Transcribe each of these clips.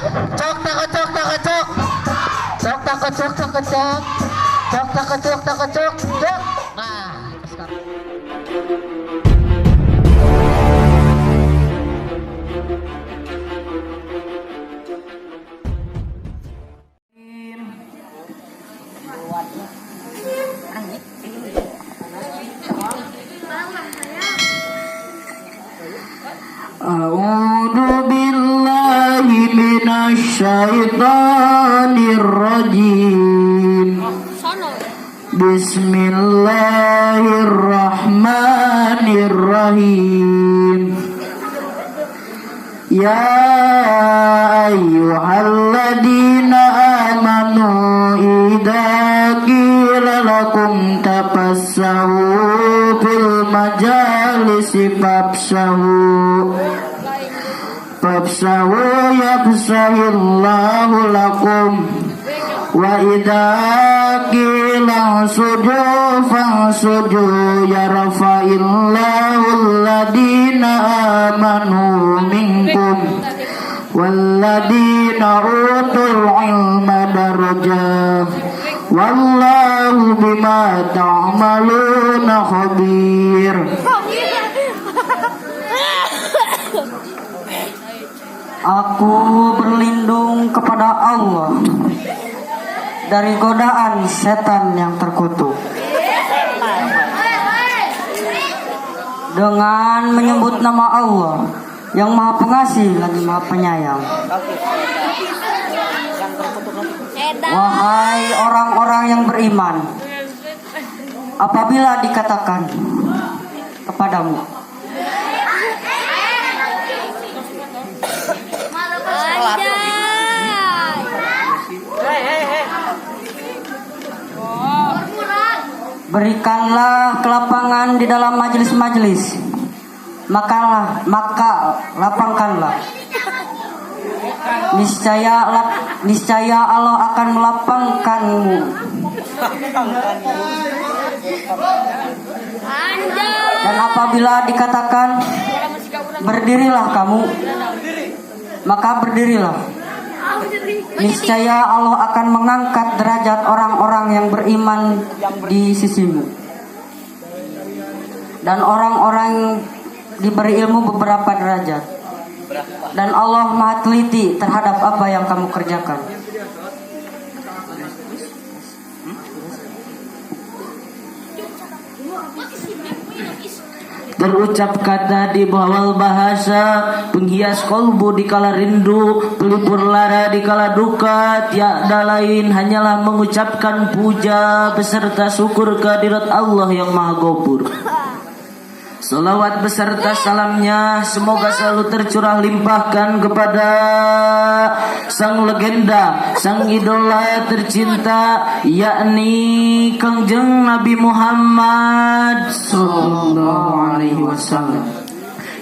Cok takut cok takut cok. Cok takut cok takut cok. Cok takut cok takut cok. Cok. Nah, sekarang. A'udzu billahi minasy syaithanir rajim. Bismillahirrahmanirrahim. Ya ayyuhalladzina amanu idza qila lakum tafassahu fil majalisi fafsahu yafsahillahu lakum wa idza qila suju fansuju yarfa'illahu alladhina amanu minkum walladhina utul ilma darajat wallahu bima ta'maluna khabir. Aku berlindung kepada Allah dari godaan setan yang terkutuk dengan menyebut nama Allah yang Maha Pengasih lagi Maha Penyayang. Wahai orang-orang yang beriman, apabila dikatakan kepadamu berikanlah kelapangan di dalam majelis-majelis, maka lapangkanlah. Niscaya Allah akan melapangkanmu. Dan apabila dikatakan berdirilah kamu, maka berdirilah. Niscaya Allah akan mengangkat derajat orang-orang yang beriman di sisimu. Dan orang-orang diberi ilmu beberapa derajat. Dan Allah Maha teliti terhadap apa yang kamu kerjakan. Terucap kata di bawal bahasa, penghias kolbu di kala rindu, pelipur lara di kala duka, tiada lain hanyalah mengucapkan puja beserta syukur kehadirat Allah yang Maha Ghafur. Salawat beserta salamnya semoga selalu tercurah limpahkan kepada sang legenda, sang idola tercinta, yakni Kangjeng Nabi Muhammad sallallahu alaihi wasallam.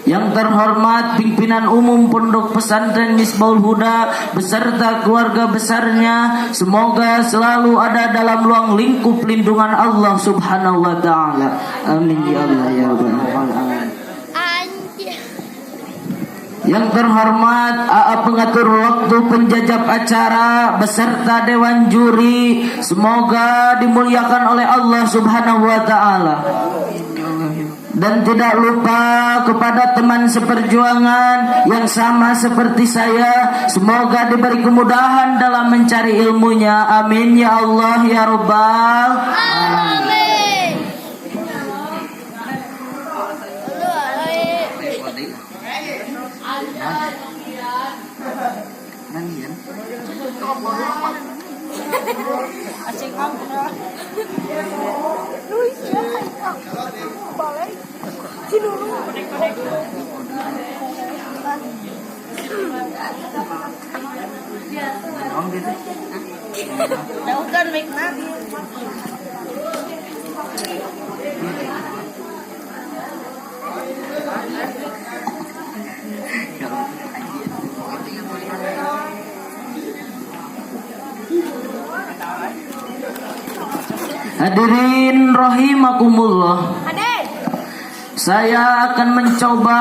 Yang terhormat pimpinan umum Pondok Pesantren Misbahul Huda beserta keluarga besarnya, semoga selalu ada dalam ruang lingkup lindungan Allah Subhanahu wa taala. Amin ya Allah ya rabbal alamin. Yang terhormat pengatur waktu, penjajab acara beserta dewan juri, semoga dimuliakan oleh Allah Subhanahu wa taala. Dan tidak lupa kepada teman seperjuangan yang sama seperti saya, semoga diberi kemudahan dalam mencari ilmunya. Amin ya Allah ya Rabbal alamin. Jauhkan mic Nabi. Hadirin rahimakumullah. Saya akan mencoba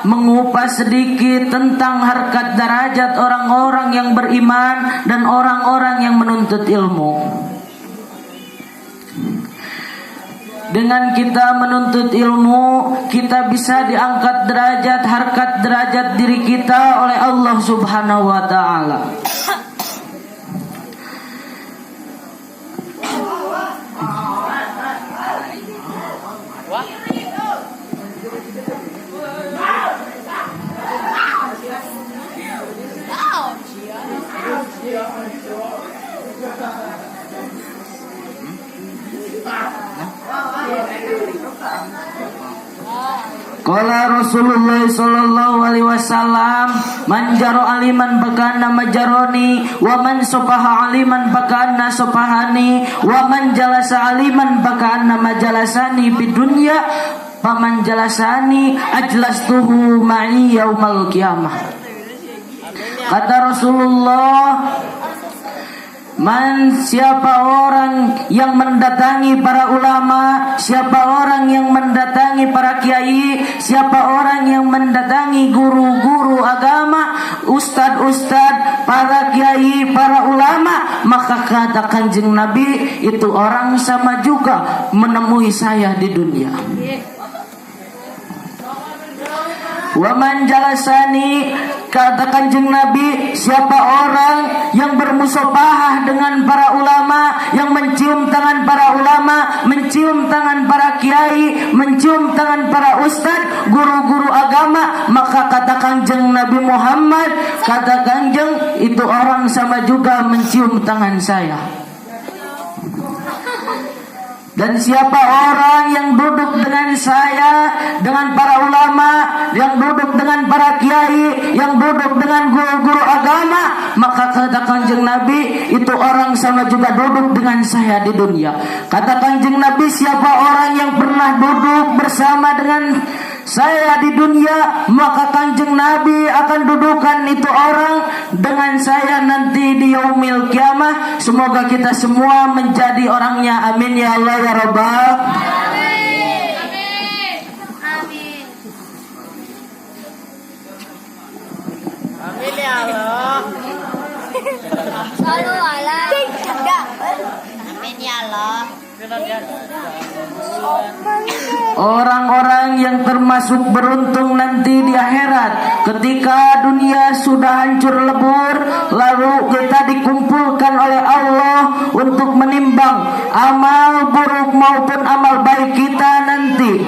mengupas sedikit tentang harkat derajat orang-orang yang beriman dan orang-orang yang menuntut ilmu. Dengan kita menuntut ilmu, kita bisa diangkat derajat, harkat derajat diri kita oleh Allah Subhanahu wa taala. Qala Rasulullah sallallahu alaihi wasallam, man jaro aliman bakana majaroni, wa man sopaha aliman bakana sopahani, wa man jalasa aliman bakana majalasani fid dunya, faman jalasani ajlastuhu ma'i yaumal qiyamah. Kata Rasulullah, siapa orang yang mendatangi para ulama, siapa orang yang mendatangi para kiai, siapa orang yang mendatangi guru-guru agama, ustad-ustad, para kiai, para ulama, maka kata Kanjeng Nabi, itu orang sama juga menemui saya di dunia. Waman jalasani, kata Kanjeng Nabi, siapa orang yang bermusabahah dengan para ulama, yang mencium tangan para ulama, mencium tangan para kiai, mencium tangan para ustad, guru-guru agama, maka kata Kanjeng Nabi Muhammad, kata Kanjeng, itu orang sama juga mencium tangan saya. Dan siapa orang yang duduk dengan saya, dengan para ulama, yang duduk dengan para kiai, yang duduk dengan guru-guru agama, maka kata Kanjeng Nabi, itu orang sama juga duduk dengan saya di dunia. Kata Kanjeng Nabi, siapa orang yang pernah duduk bersama dengan saya di dunia, maka Kanjeng Nabi akan dudukan itu orang dengan saya nanti di yaumil kiamah. Semoga kita semua menjadi orangnya. Amin ya Allah ya Rabbal. Amin. Amin. Amin. Amin ya Allah. Selalu Allah. Amin ya Allah. Orang-orang yang termasuk beruntung nanti di akhirat, ketika dunia sudah hancur lebur, lalu kita dikumpulkan oleh Allah untuk menimbang amal buruk maupun amal baik kita nanti.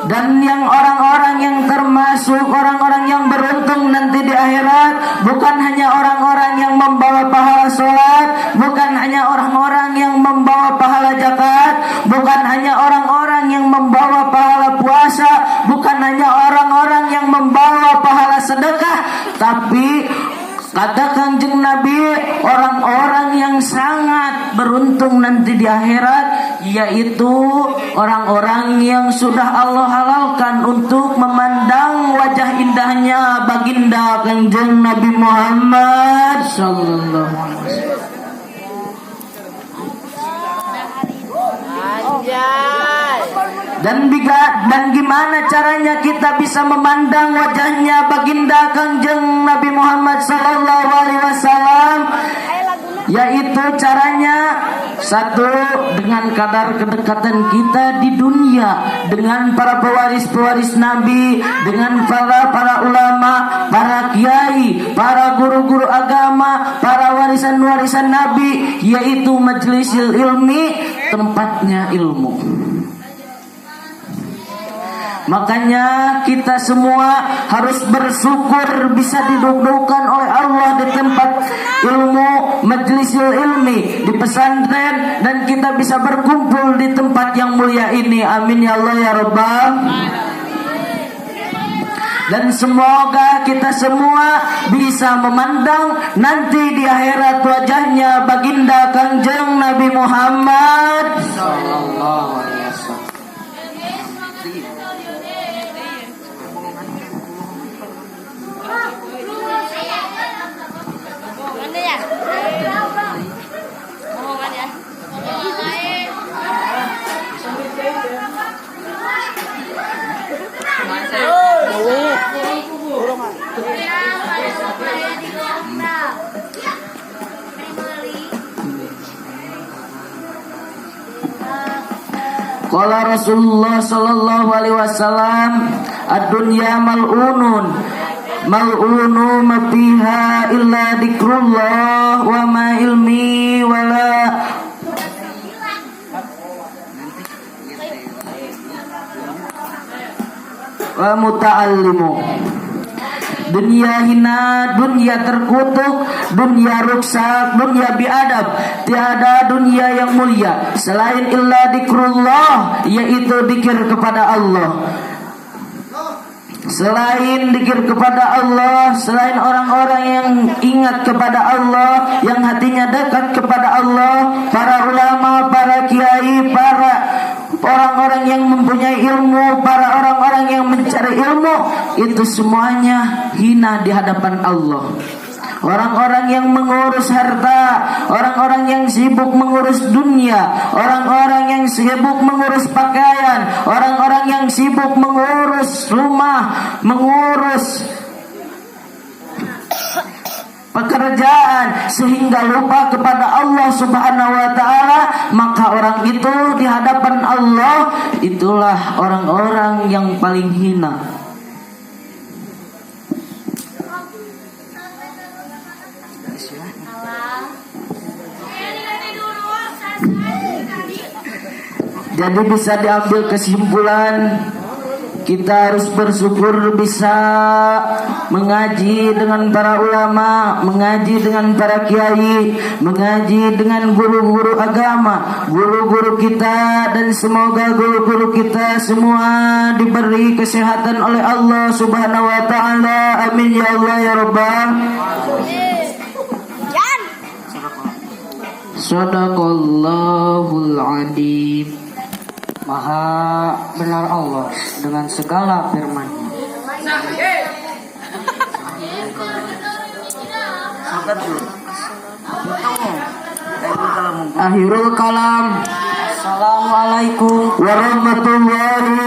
Dan yang orang-orang yang termasuk orang-orang yang beruntung nanti di akhirat, bukan hanya orang-orang yang membawa pahala sholat, bukan hanya orang-orang yang membawa pahala zakat, bukan hanya orang-orang yang membawa pahala puasa, bukan hanya orang-orang yang membawa pahala sedekah, tapi kata Kanjeng Nabi, orang-orang yang sangat beruntung nanti di akhirat, yaitu orang-orang yang sudah Allah halalkan untuk memandang wajah indahnya baginda Kanjeng Nabi Muhammad sallallahu alaihi wasallam. Dan gimana caranya kita bisa memandang wajahnya baginda Kanjeng Nabi Muhammad sallallahu alaihi wasallam? Yaitu caranya, satu, dengan kadar kedekatan kita di dunia dengan para pewaris-pewaris Nabi, dengan para ulama, para kiai, para guru-guru agama, para warisan-warisan Nabi, yaitu majlisil ilmi, tempatnya ilmu. Makanya kita semua harus bersyukur bisa didudukkan oleh Allah di tempat ilmu, majlisul ilmi, di pesantren, dan kita bisa berkumpul di tempat yang mulia ini. Amin ya Allah ya Rabbal. Dan semoga kita semua bisa memandang nanti di akhirat wajahnya baginda Kanjeng Nabi Muhammad sallallahu alaihi wasallam. Qala Rasulullah sallallahu alaihi wasallam, ad-dunya mal'unun ma fiha illa dzikrullah wa ma ilmi wala wa muta'allimu. Dunia hina, dunia terkutuk, dunia ruksak, dunia biadab. Tiada dunia yang mulia selain illa dzikrullah, yaitu zikir kepada Allah. Selain zikir kepada Allah, selain orang-orang yang ingat kepada Allah, yang hatinya dekat kepada Allah, para ulama, para kiai, para orang-orang yang mempunyai ilmu, para orang-orang yang mencari ilmu, itu semuanya hina di hadapan Allah. Orang-orang yang mengurus harta, orang-orang yang sibuk mengurus dunia, orang-orang yang sibuk mengurus pakaian, orang-orang yang sibuk mengurus rumah, mengurus pekerjaan sehingga lupa kepada Allah Subhanahu wa taala, maka orang itu di hadapan Allah itulah orang-orang yang paling hina. Jadi bisa diambil kesimpulan, kita harus bersyukur bisa mengaji dengan para ulama, mengaji dengan para kiai, mengaji dengan guru-guru agama, guru-guru kita, dan semoga guru-guru kita semua diberi kesehatan oleh Allah Subhanahu wa taala. Amin ya Allah ya Rabbal. Shadaqallahul adzim. Maha benar Allah dengan segala firman-Nya. Akhirul kalam. Assalamualaikum warahmatullahi